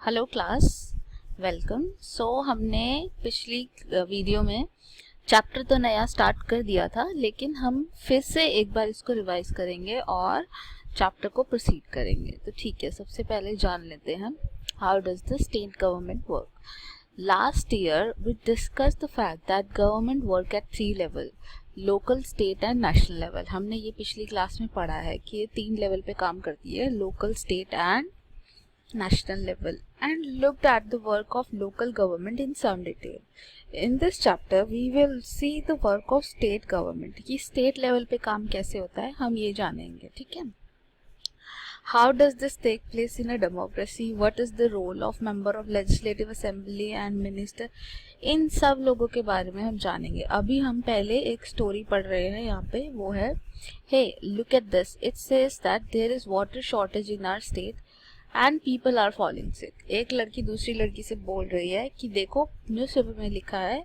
Hello class, welcome. हमने पिछली video में चैप्टर तो नया स्टार्ट कर दिया था, लेकिन हम फिर से एक बार इसको रिवाइज करेंगे और चैप्टर को प्रोसीड करेंगे। तो ठीक है, सबसे पहले जान लेते हैं how does the state government work. Last year we discuss the fact that government work at 3 level, local, state and national level. हमने ये पिछली क्लास में पढ़ा है कि ये 3 लेवल पे काम करती है, local, state and national level, and looked at the work of local government in some detail. In this chapter we will see the work of state government, कि state level पे काम कैसे होता है हम ये जानेंगे। ठीक है, how does this take place in a democracy, what is the role of member of legislative assembly and minister, इन सब लोगों के बारे में हम जानेंगे। अभी हम पहले एक स्टोरी पढ़ रहे हैं यहाँ पे, वो है hey look at this, it says that there is water shortage in our state and people are falling sick. एक लड़की दूसरी लड़की से बोल रही है कि देखो न्यूज़पेपर में लिखा है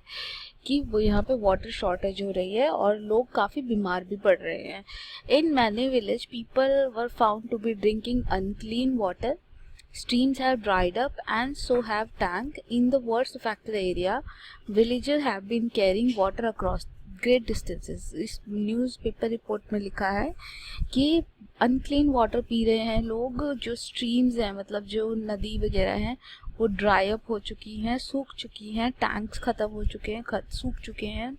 कि वो यहाँ पे वाटर शॉर्टेज हो रही है और लोग काफ़ी बीमार भी पड़ रहे हैं। In many village people were found to be drinking unclean water, streams have dried up and so have tank. In the worst affected area, villagers have been carrying water across great distances. इस newspaper report में लिखा है कि unclean water P रहे हैं लोग। जो streams हैं, मतलब जो नदी वगैरह हैं, वो ड्राई अप हो चुकी हैं, सूख चुकी हैं, टैंक्स ख़त्म हो चुके हैं, सूख चुके हैं,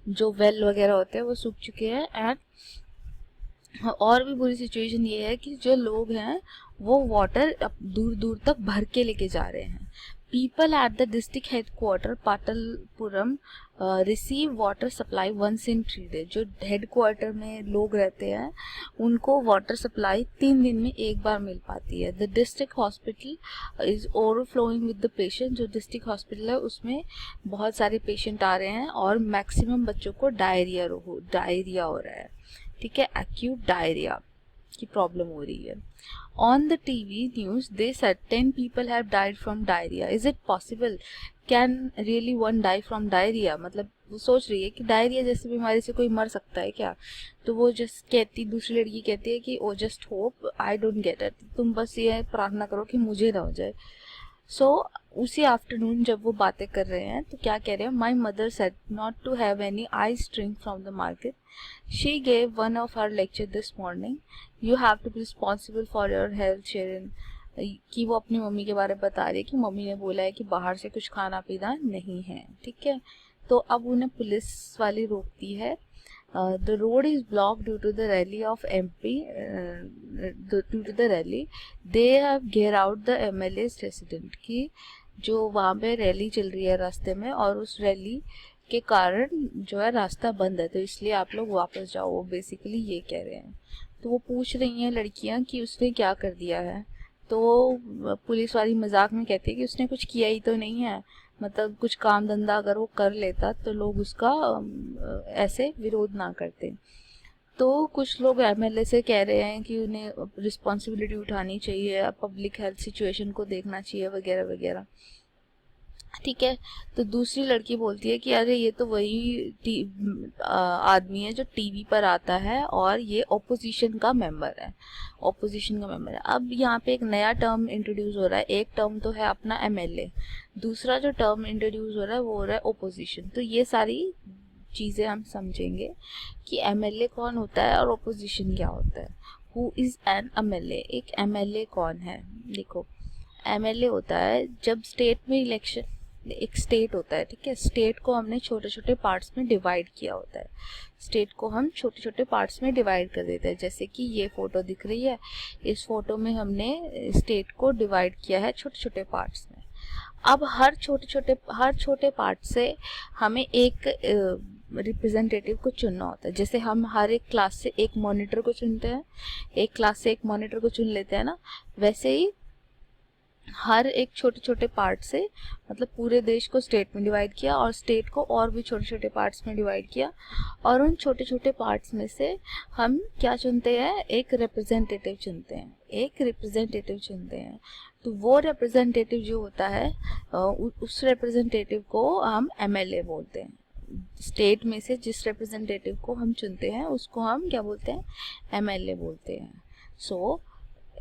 जो वेल वगैरह होते हैं वो सूख चुके हैं। एंड और भी बुरी सिचुएशन ये है कि जो लोग हैं वो वाटर दूर दूर तक भर के लेके जा रहे हैं। People at the district head quarter Patalpuram receive water supply once in 3 days। जो हेड क्वार्टर में लोग रहते हैं उनको वाटर सप्लाई 3 दिन में एक बार मिल पाती है। The district hospital is overflowing with the patient. जो डिस्ट्रिक्ट हॉस्पिटल है उसमें बहुत सारे पेशेंट आ रहे हैं और मैक्सिमम बच्चों को डायरिया हो रहा है। ठीक है, एक्यूट डायरिया की प्रॉब्लम हो रही है। On the TV news they said 10 people have died from diarrhea. Is it possible? Can really one die from diarrhea? मतलब वो सोच रही है कि डायरिया जैसी बीमारी से कोई मर सकता है क्या। तो वो जस्ट कहती, दूसरी लड़की कहती है कि oh just hope I don't get it, तुम बस ये प्रार्थना करो कि मुझे ना हो जाए। उसी आफ्टरनून जब वो बातें कर रहे हैं तो क्या कह रहे हैं, my mother said not to have any ice drink from the market. She gave one of her lecture this morning, you have to be responsible for your health sharing. कि वो अपनी मम्मी के बारे में बता रही है कि मम्मी ने बोला है कि बाहर से कुछ खाना पीना नहीं है। ठीक है, तो अब उन्हें पुलिस वाली रोकती है। The road is blocked due to the rally of MP. Due to the rally, they have gear out the MLA's resident। की जो वहाँ पे रैली चल रही है रास्ते में, और उस रैली के कारण जो है रास्ता बंद है, तो इसलिए आप लोग वापस जाओ, वो बेसिकली ये कह रहे हैं। तो वो पूछ रही हैं लड़कियाँ कि उसने क्या कर दिया है। तो पुलिस वाली मजाक में कहती है कि उसने कुछ किया ही तो नहीं है, मतलब कुछ काम धंधा अगर वो कर लेता तो लोग उसका ऐसे विरोध ना करते। तो कुछ लोग एमएलए से कह रहे हैं कि उन्हें रिस्पॉन्सिबिलिटी उठानी चाहिए, पब्लिक हेल्थ सिचुएशन को देखना चाहिए वगैरह वगैरह। ठीक है, तो दूसरी लड़की बोलती है कि अरे ये तो वही आदमी है जो टीवी पर आता है और ये ओपोजिशन का मेंबर है, अब यहाँ पे एक नया टर्म इंट्रोड्यूस हो रहा है। एक टर्म तो है अपना एमएलए, दूसरा जो टर्म इंट्रोड्यूस हो रहा है वो हो रहा है ओपोजिशन। तो ये सारी चीज़ें हम समझेंगे कि एमएलए कौन होता है और ओपोजिशन क्या होता है। Who is an MLA? एक एमएलए कौन है? देखो, एमएलए होता है जब स्टेट में इलेक्शन, एक स्टेट होता है, ठीक है, स्टेट को हमने छोटे छोटे पार्ट्स में डिवाइड किया होता है। स्टेट को हम छोटे छोटे पार्ट्स में डिवाइड कर देते हैं। जैसे कि ये फोटो दिख रही है, इस फोटो में हमने स्टेट को डिवाइड किया है छोटे छोटे पार्ट्स में। अब हर छोटे पार्ट से हमें एक रिप्रेजेंटेटिव को चुनना होता है। जैसे हम हर एक क्लास से एक मॉनिटर को चुनते हैं, एक क्लास से एक मॉनिटर को चुन लेते हैं ना, वैसे ही हर एक छोटे छोटे पार्ट से, मतलब पूरे देश को स्टेट में डिवाइड किया और स्टेट को और भी छोटे छोटे पार्ट्स में डिवाइड किया, और उन छोटे छोटे पार्ट्स में से हम क्या चुनते हैं, एक रिप्रेजेंटेटिव चुनते हैं। तो वो रिप्रेजेंटेटिव जो होता है उस रिप्रेजेंटेटिव को हम एमएलए बोलते हैं। स्टेट में से जिस रिप्रेजेंटेटिव को हम चुनते हैं उसको हम क्या बोलते हैं, एमएलए बोलते हैं। सो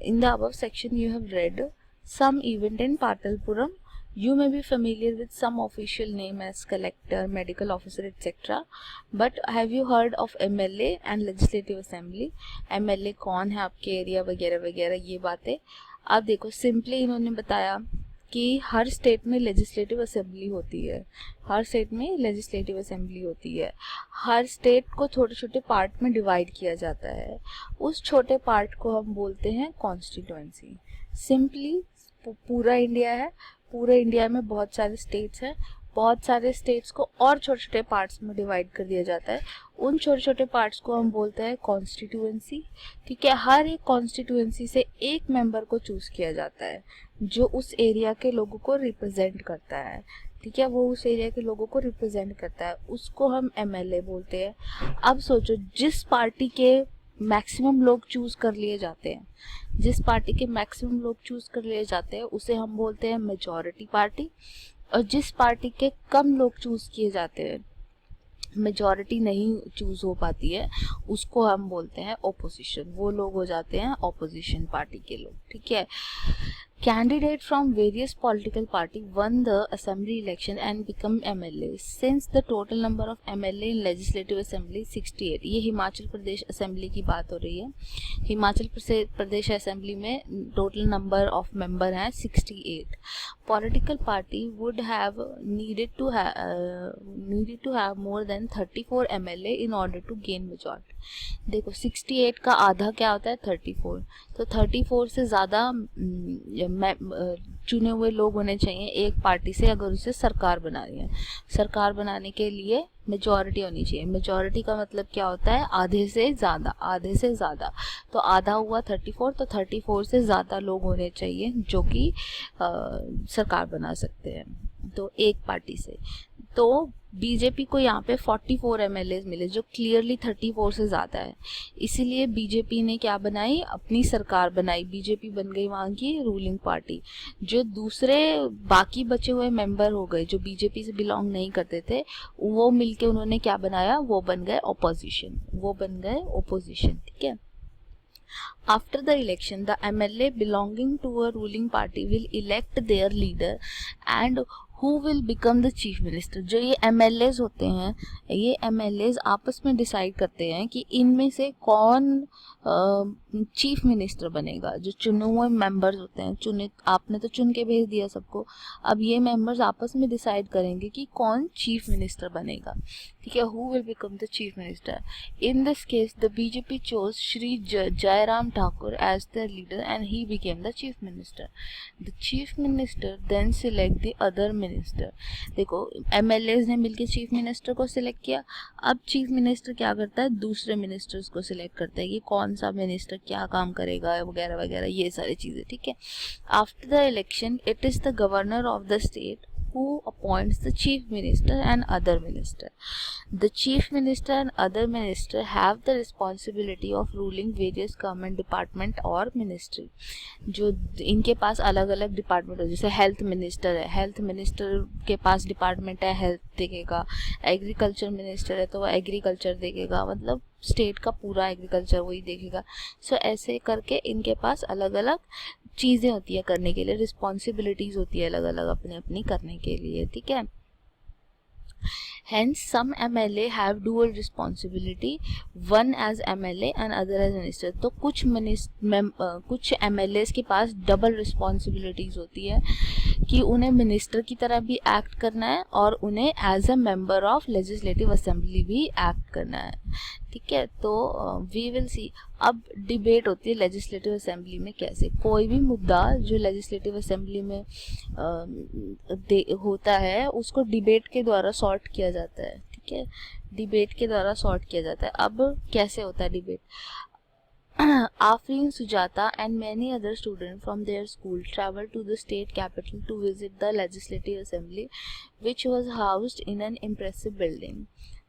in the above section you have read some event in Patalpuram. You may be familiar with some official name as collector, medical officer, etc. But have you heard of MLA and Legislative Assembly? MLA कौन है आपके area वगैरह वगैरह ये बातें. अब देखो simply इन्होंने बताया कि हर स्टेट में लेजिस्लेटिव असेंबली होती है, हर स्टेट में लेजिस्लेटिव असेंबली होती है. हर स्टेट को छोटे छोटे पार्ट में डिवाइड किया जाता है. उस छोटे पार्ट को हम बोलते हैं कॉन्स्टिट्यूएंसी. सिंपली पूरा इंडिया है, पूरे इंडिया में बहुत सारे स्टेट्स हैं, बहुत सारे स्टेट्स को और छोटे छोटे पार्ट्स में डिवाइड कर दिया जाता है. उन छोटे छोटे पार्ट्स को हम बोलते हैं कॉन्स्टिट्यूएंसी. ठीक है, हर एक कॉन्स्टिट्यूएंसी से एक मेंबर को चूज किया जाता है जो उस एरिया के लोगों को रिप्रेजेंट करता है. ठीक है, वो उस एरिया के लोगों को रिप्रेजेंट करता है, उसको हम एमएलए बोलते हैं. अब सोचो, जिस पार्टी के मैक्सिमम लोग चूज कर लिए जाते हैं, जिस पार्टी के मैक्सिमम लोग चूज कर लिए जाते हैं उसे हम बोलते हैं मेजॉरिटी पार्टी. और जिस पार्टी के कम लोग चूज किए जाते हैं, मेजॉरिटी नहीं चूज हो पाती है, उसको हम बोलते हैं ओपोजिशन. वो लोग हो जाते हैं ओपोजिशन पार्टी के लोग. ठीक है, Candidate from various political party won the assembly election and become MLA. Since the total number of MLA in legislative assembly 68. ये हिमाचल प्रदेश असेंबली की बात हो रही है. हिमाचल प्रदेश असेंबली में टोटल नंबर ऑफ मेंबर हैं 68. Political party would have needed to have more than 34 MLA in order to gain majority. देखो 68 का आधा क्या होता है 34. तो 34 से ज़्यादा चुने हुए लोग होने चाहिए एक पार्टी से अगर उसे सरकार बना रही है. सरकार बनाने के लिए मेजॉरिटी होनी चाहिए. मेजॉरिटी का मतलब क्या होता है, आधे से ज़्यादा, आधे से ज़्यादा. तो आधा हुआ 34, तो 34 से ज़्यादा लोग होने चाहिए जो कि सरकार बना सकते हैं, तो एक पार्टी से. तो बीजेपी को यहाँ पे 44 एमएलए मिले जो क्लियरली 34 से ज़्यादा है. इसीलिए बीजेपी ने क्या बनाई, अपनी सरकार बनाई. बीजेपी बन गई वहाँ की रूलिंग पार्टी. जो दूसरे बाकी बचे हुए मेंबर हो गए जो बीजेपी से बिलोंग नहीं करते थे, वो मिलके उन्होंने क्या बनाया, वो बन गए ऑपोजिशन. वो बन गए ओपोजिशन. ठीक है. After the election, the MLA belonging to a ruling party will elect their leader and who will become the chief minister. जो ये MLAs होते हैं, ये MLAs आपस में डिसाइड करते हैं कि इनमें से कौन चीफ मिनिस्टर बनेगा. जो चुने हुए मेंबर्स होते हैं, चुने, आपने तो चुन के भेज दिया सबको, अब ये मेंबर्स आपस में डिसाइड करेंगे कि कौन चीफ मिनिस्टर बनेगा. ठीक है, who will become the chief minister. In this case the BJP chose Shri Jairam Thakur as the leader and he became the chief minister. The chief minister then select the other minister. देखो MLAs ने मिलकर chief minister को select किया. अब chief minister क्या करता है, दूसरे मिनिस्टर्स को सिलेक्ट करता है कि कौन सा मिनिस्टर क्या काम करेगा वगैरह वगैरह, ये सारी चीज़ें. ठीक है. After the election it is the governor of the state who appoints the chief minister and other minister. The chief minister and other minister have the responsibility of ruling various government department और ministry. जो इनके पास अलग अलग department हो, जैसे health minister है, health minister के पास department है, हेल्थ देखेगा. एग्रीकल्चर मिनिस्टर है तो वो एग्रीकल्चर देखेगा, मतलब स्टेट का पूरा एग्रीकल्चर वही देखेगा. सो ऐसे करके इनके पास अलग अलग चीज़ें होती है करने के लिए, रिस्पॉन्सिबिलिटीज़ होती है अलग अलग अपने अपनी करने के लिए. ठीक है. Hence, some MLA have dual responsibility, one as MLA and other as minister. तो कुछ MLAs के पास डबल रिस्पॉन्सिबिलिटीज़ होती है कि उन्हें मिनिस्टर की तरह भी एक्ट करना है और उन्हें as a member of legislative assembly भी एक्ट करना है. ठीक है. तो वी विल सी. अब डिबेट होती है लेजिस्लेटिव असेंबली में कैसे कोई भी मुद्दा जो लेजिस्लेटिव असेंबली में होता है उसको डिबेट के द्वारा सॉर्ट किया जाता है. ठीक है, डिबेट के द्वारा सॉर्ट किया जाता है. अब कैसे होता है debate. Afreen Sujata and many other students from their school traveled to the state capital to visit the legislative assembly, which was housed in an impressive building.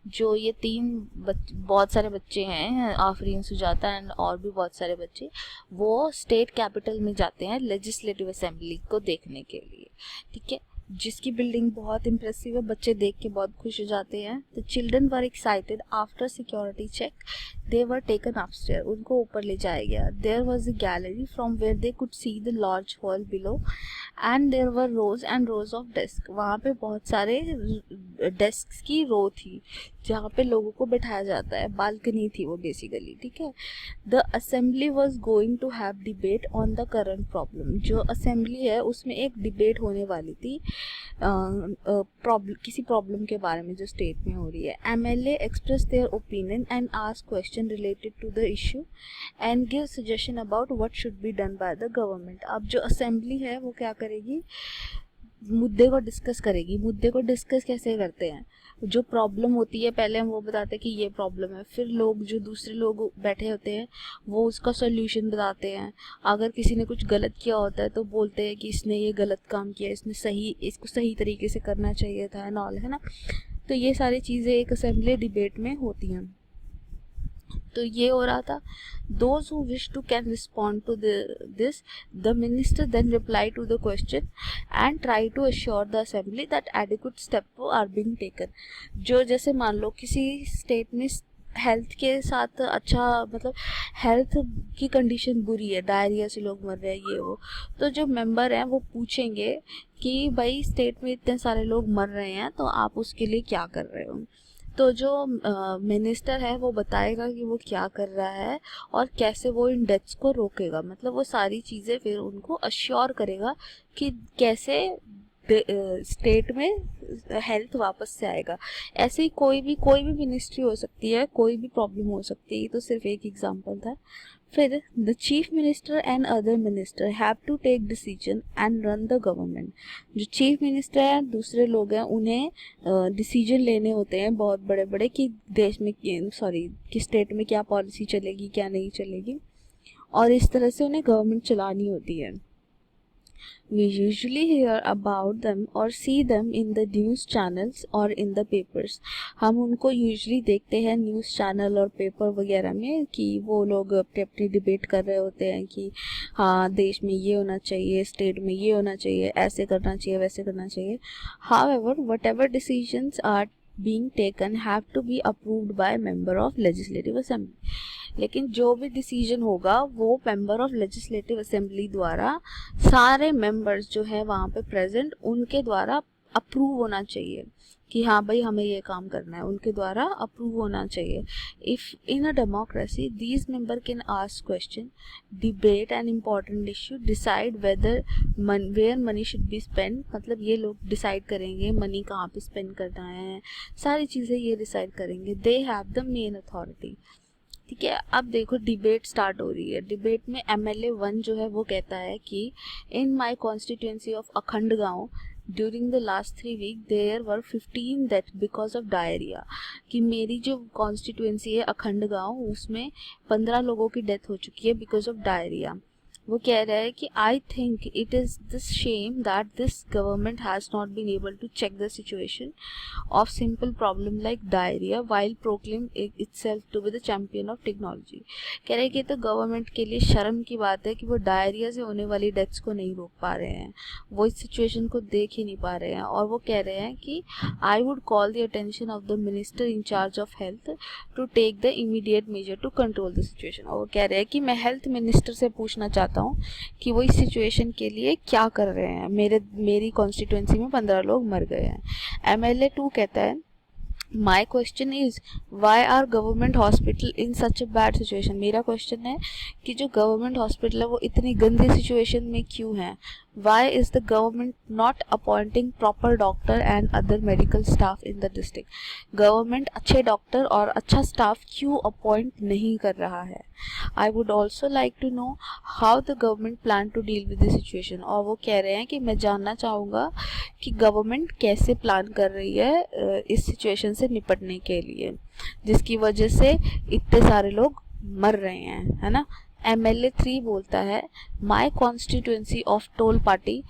जो ये बहुत सारे बच्चे हैं, आफरीन सुजाता एंड और भी बहुत सारे बच्चे, वो स्टेट कैपिटल में जाते हैं लेजिस्लेटिव असेंबली को देखने के लिए. ठीक है, जिसकी बिल्डिंग बहुत इम्प्रेसिव है, बच्चे देख के बहुत खुश हो जाते हैं. The children were excited after security check. They were taken upstair, उनको ऊपर ले जाया गया. There was a gallery from where they could see the large hall below and there were rows and rows of desk. वहाँ पे बहुत सारे desk की रो थी जहाँ पे लोगों को बैठाया जाता है, बालकनी थी वो बेसिकली. ठीक है. The assembly was going to have debate on the current problem. जो असेंबली है उसमें एक डिबेट होने वाली थी किसी प्रॉब्लम के बारे में जो स्टेट में हो रही है. MLA express their opinion and ask question related to the issue and give suggestion about what should be done by the government. अब जो असेंबली है वो क्या करेगी, मुद्दे को डिस्कस करेगी. मुद्दे को डिस्कस कैसे करते हैं, जो प्रॉब्लम होती है पहले हम वो बताते हैं कि ये प्रॉब्लम है, फिर लोग जो दूसरे लोग बैठे होते हैं वो उसका सॉल्यूशन बताते हैं. अगर किसी ने कुछ गलत किया होता है तो बोलते हैं कि इसने ये गलत काम किया, इसको सही तरीके से करना चाहिए था एंड ऑल, है ना. तो ये सारी चीज़ें एक असेंबली डिबेट में होती हैं. तो ये हो रहा था. Those who wish to can respond to this. The minister then reply to the question and try to assure the assembly that adequate steps are being taken. जो जैसे मान लो किसी स्टेट में हेल्थ के साथ अच्छा मतलब हेल्थ की कंडीशन बुरी है, डायरिया से लोग मर रहे हैं ये वो, तो जो मेंबर हैं वो पूछेंगे कि भाई स्टेट में इतने सारे लोग मर रहे हैं तो आप उसके लिए क्या कर रहे हो. तो जो मिनिस्टर है वो बताएगा कि वो क्या कर रहा है और कैसे वो इन डेथ्स को रोकेगा. मतलब वो सारी चीज़ें फिर उनको अश्योर करेगा कि कैसे स्टेट में हेल्थ वापस से आएगा. ऐसे ही कोई भी मिनिस्ट्री हो सकती है, कोई भी प्रॉब्लम हो सकती है. ये तो सिर्फ एक एग्जांपल था. फिर the chief minister and other minister have to take decision and run the government. जो चीफ मिनिस्टर हैं, दूसरे लोग हैं, उन्हें डिसीजन लेने होते हैं बहुत बड़े बड़े कि देश में कि स्टेट में क्या पॉलिसी चलेगी क्या नहीं चलेगी, और इस तरह से उन्हें गवर्नमेंट चलानी होती है. We usually hear about them or see them in the news channels or in the papers. हम उनको यूजली देखते हैं न्यूज़ चैनल और पेपर वगैरह में कि वो लोग अपनी डिबेट कर रहे होते हैं कि हाँ देश में ये होना चाहिए, स्टेट में ये होना चाहिए, ऐसे करना चाहिए, वैसे करना चाहिए. However, whatever decisions are being taken have to be approved by member of legislative assembly. लेकिन जो भी डिसीजन होगा वो मेंबर ऑफ लेजिस्लेटिव असेंबली द्वारा सारे मेंबर्स जो है वहाँ पे प्रेजेंट उनके द्वारा अप्रूव होना चाहिए कि हाँ भाई हमें ये काम करना है, उनके द्वारा अप्रूव होना चाहिए. If in a democracy these member can ask question, debate an important issue, decide where money should be spend. मतलब ये लोग डिसाइड करेंगे मनी कहाँ पे स्पेंड करना है, सारी चीज़ें ये डिसाइड करेंगे. They have the main authority. ठीक है. अब देखो डिबेट स्टार्ट हो रही है. डिबेट में MLA 1 जो है वो कहता है कि इन माई constituency of Akhand Gaon during the last 3 week there were 15 death because of diarrhoea. कि मेरी जो कॉन्स्टिट्यूंसी है अखंड गाँव उसमें 15 लोगों की डेथ हो चुकी है बिकॉज ऑफ डायरिया. वो कह रहा है कि I think it is this shame that this government has not been able to check the situation of simple problem like diarrhoea while proclaim itself to be the champion of technology. कह रहे हैं कि तो government के लिए शर्म की बात है कि वो डायरिया से होने वाली डेथ्स को नहीं रोक पा रहे हैं, वो इस सिचुएशन को देख ही नहीं पा रहे हैं. और वो कह रहे हैं कि I would call the attention of the minister in charge of health to take the immediate measure to control the situation. और वो कह रहे हैं कि मैं हेल्थ मिनिस्टर से पूछना चाहता हूँ कि वो इस सिचुएशन के लिए क्या कर रहे हैं. मेरी कॉन्स्टिट्यूंसी में 15 लोग मर गए हैं. MLA 2 कहता है my question is why are government hospital in such a bad situation. मेरा क्वेश्चन है कि जो गवर्नमेंट हॉस्पिटल है वो इतनी गंदी सिचुएशन में क्यों है. Why is the government not appointing proper doctor and other medical staff in the district. Government अच्छे डॉक्टर और अच्छा स्टाफ क्यों अपॉइंट नहीं कर रहा है. I would also like to know how the government plan to deal with the situation. और वो कह रहे हैं कि मैं जानना चाहूँगा कि गवर्नमेंट कैसे प्लान कर रही है इस सिचुएशन से निपटने के लिए जिसकी वजह से इतने सारे लोग मर रहे हैं, है ना. MLA 3 बोलता है my constituency of toll party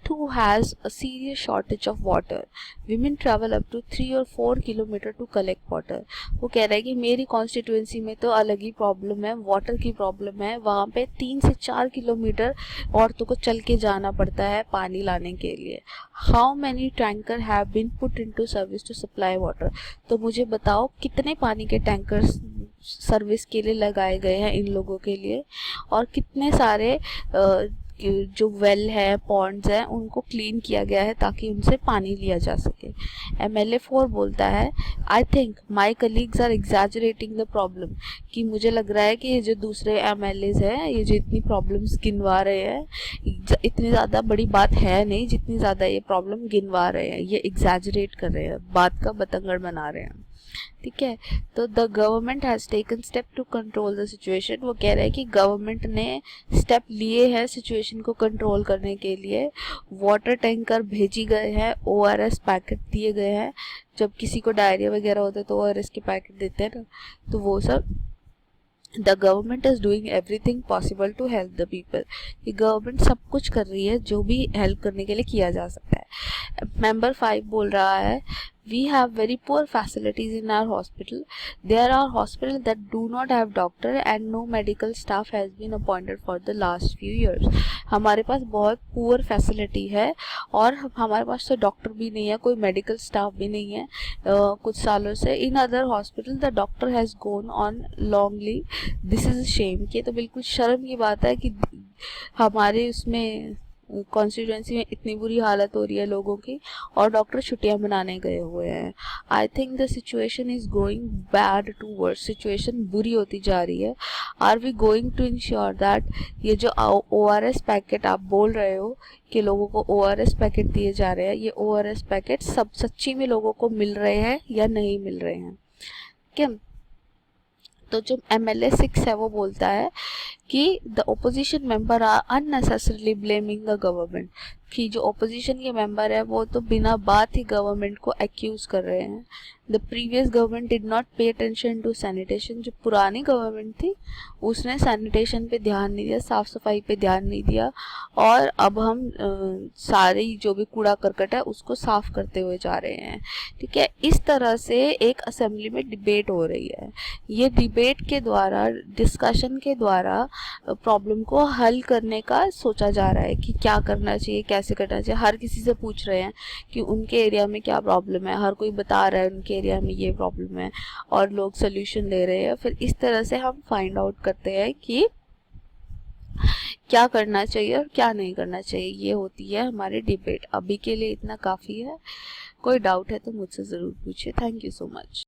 two has a serious shortage of water. Women travel up to 3 और 4 किलोमीटर टू कलेक्ट वाटर. वो कह रहा है कि मेरी कॉन्स्टिट्यूंसी में तो अलग ही प्रॉब्लम है, वाटर की प्रॉब्लम है. वहाँ पे 3 से 4 किलोमीटर औरतों को चल के जाना पड़ता है पानी लाने के लिए. How many tanker have been put into service to supply water. तो मुझे बताओ कितने पानी के टैंकर्स सर्विस के लिए लगाए गए हैं इन लोगों के लिए, और कितने सारे जो वेल है, पॉन्ड्स हैं, उनको क्लीन किया गया है ताकि उनसे पानी लिया जा सके। MLA 4 बोलता है, I think my colleagues are exaggerating the problem, कि मुझे लग रहा है कि ये जो दूसरे MLAs हैं, ये जो इतनी प्रॉब्लम्स गिनवा रहे हैं, इतनी ज़्यादा बड़ी बात है नहीं जितनी ज़्यादा ये प्रॉब्लम गिनवा रहे हैं, ये एग्जैजरेट कर रहे हैं, बात का बतंगड़ बना रहे हैं। ठीक है, तो the government has taken step to control the situation. वो कह रहे हैं कि गवर्नमेंट ने स्टेप लिए हैं सिचुएशन को कंट्रोल करने के लिए। वाटर टैंकर भेजी गए हैं, ORS पैकेट दिए गए हैं, जब किसी को डायरिया वगैरह होता है तो ORS के पैकेट देते हैं ना, तो वो सब। The government is doing everything possible to help the people. ये गवर्नमेंट सब कुछ कर रही है जो भी हेल्प करने के लिए किया जा सकता है। मेंबर 5 बोल रहा है, we have very poor facilities in our hospital. There are hospitals that do not have doctor and no medical staff has been appointed for the last few years. हमारे पास बहुत पुअर फैसिलिटी है और हमारे पास तो doctor भी नहीं है, कोई मेडिकल स्टाफ भी नहीं है कुछ सालों से। In other hospital the doctor has gone on longly, this is shame. कि तो बिल्कुल शर्म की बात है कि हमारे उसमें कॉन्स्टिट्यूएंसी में इतनी बुरी हालत हो रही है लोगों की और डॉक्टर छुट्टियां मनाने गए हुए हैं। I think the situation is going bad to worse, situation बुरी होती जा रही है। Are we going to ensure that ये जो ORS पैकेट आप बोल रहे हो कि लोगों को ORS पैकेट दिए जा रहे हैं, ये ORS पैकेट सब सच्ची में लोगों को मिल रहे हैं या नहीं मिल रहे हैं? क्या तो जो MLA 6 है वो बोलता है कि the opposition member are unnecessarily blaming the government, कि जो ओपोजिशन के मेंबर है वो तो बिना बात ही गवर्नमेंट को एक्यूज कर रहे हैं। The previous government did not pay attention to sanitation, जो पुरानी गवर्नमेंट थी उसने सैनिटेशन पे ध्यान नहीं दिया, साफ़ सफाई पे ध्यान नहीं दिया, और अब हम सारी जो भी कूड़ा करकट है उसको साफ़ करते हुए जा रहे हैं। ठीक है, इस तरह से एक असेंबली में डिबेट हो रही है। ये डिबेट के द्वारा, डिस्कशन के द्वारा प्रॉब्लम को हल करने का सोचा जा रहा है कि क्या करना चाहिए, कैसे करना चाहिए। हर किसी से पूछ रहे हैं कि उनके एरिया में क्या प्रॉब्लम है, हर कोई बता रहा है उनके एरिया में ये प्रॉब्लम है और लोग सोल्यूशन दे रहे हैं। फिर इस तरह से हम फाइंड आउट करते हैं कि क्या करना चाहिए और क्या नहीं करना चाहिए। ये होती है हमारी डिबेट। अभी के लिए इतना काफ़ी है, कोई डाउट है तो मुझसे ज़रूर पूछिए। Thank you so much.